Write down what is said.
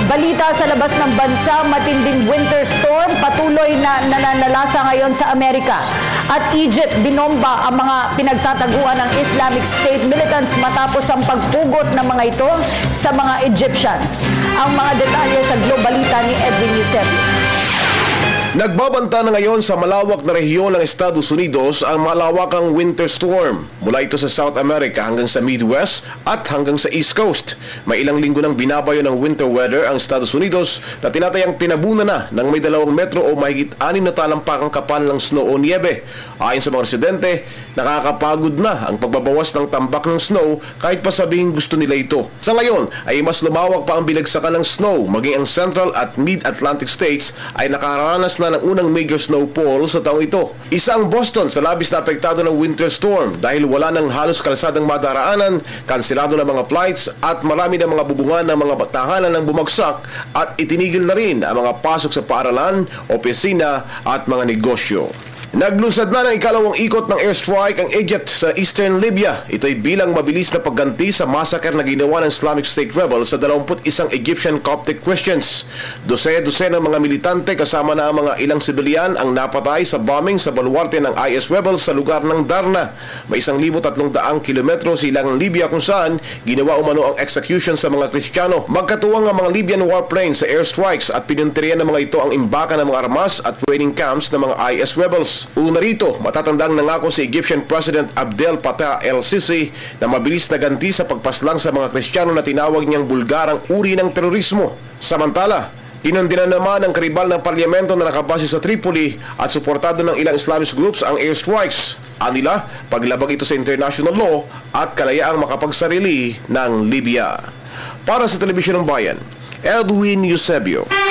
Balita sa labas ng bansa, matinding winter storm patuloy na nananalasa ngayon sa Amerika. At Egypt, binomba ang mga pinagtataguan ng Islamic State militants matapos ang pagpugot ng mga ito sa mga Egyptians. Ang mga detalye sa Globalita ni Edwin Eusebio. Nagbabanta na ngayon sa malawak na rehiyon ng Estados Unidos ang malawakang winter storm. Mula ito sa South America hanggang sa Midwest at hanggang sa East Coast. May ilang linggo nang binabayo ng winter weather ang Estados Unidos na tinatayang tinabunan na ng may 2 metro o mahigit 6 na talampakang kapal ng snow o niebe. Ayon sa mga residente, nakakapagod na ang pagbabawas ng tambak ng snow kahit pa sabihin gusto nila ito. Sa ngayon ay mas lumawak pa ang binagsakan ng snow, maging ang Central at Mid-Atlantic States ay nakaranas na ng unang major snowfall sa taong ito. Isa ang Boston sa labis na apektado ng winter storm dahil wala nang halos kalsadang madaraanan, kanselado ng mga flights at marami ng mga bubungan ng mga tahanan ng bumagsak at itinigil na rin ang mga pasok sa paaralan, opisina at mga negosyo. Naglunsad na ng ikalawang ikot ng airstrike ang Egypt sa eastern Libya. Ito'y bilang mabilis na pagganti sa massacre na ginawa ng Islamic State rebels sa 21 Egyptian Coptic Christians. Dose-dose ng mga militante kasama na ang mga ilang sibilyan ang napatay sa bombing sa baluarte ng IS rebels sa lugar ng Darna. May 1,300 kilometro silang Libya kung saan ginawa umano ang execution sa mga Kristiyano. Magkatuwang ang mga Libyan warplanes sa airstrikes at pinuntiryan ng mga ito ang imbaka ng mga armas at training camps ng mga IS rebels. Una rito, matatandang nangako si Egyptian President Abdel Fattah el-Sisi na mabilis na ganti sa pagpaslang sa mga Kristiyano na tinawag niyang bulgarang uri ng terorismo. Samantala, kinondena naman ng karibal ng parlamento na nakabase sa Tripoli at suportado ng ilang Islamist groups ang airstrikes. Anila, paglabag ito sa international law at kalayaang makapagsarili ng Libya. Para sa Telebisyon ng Bayan, Edwin Eusebio.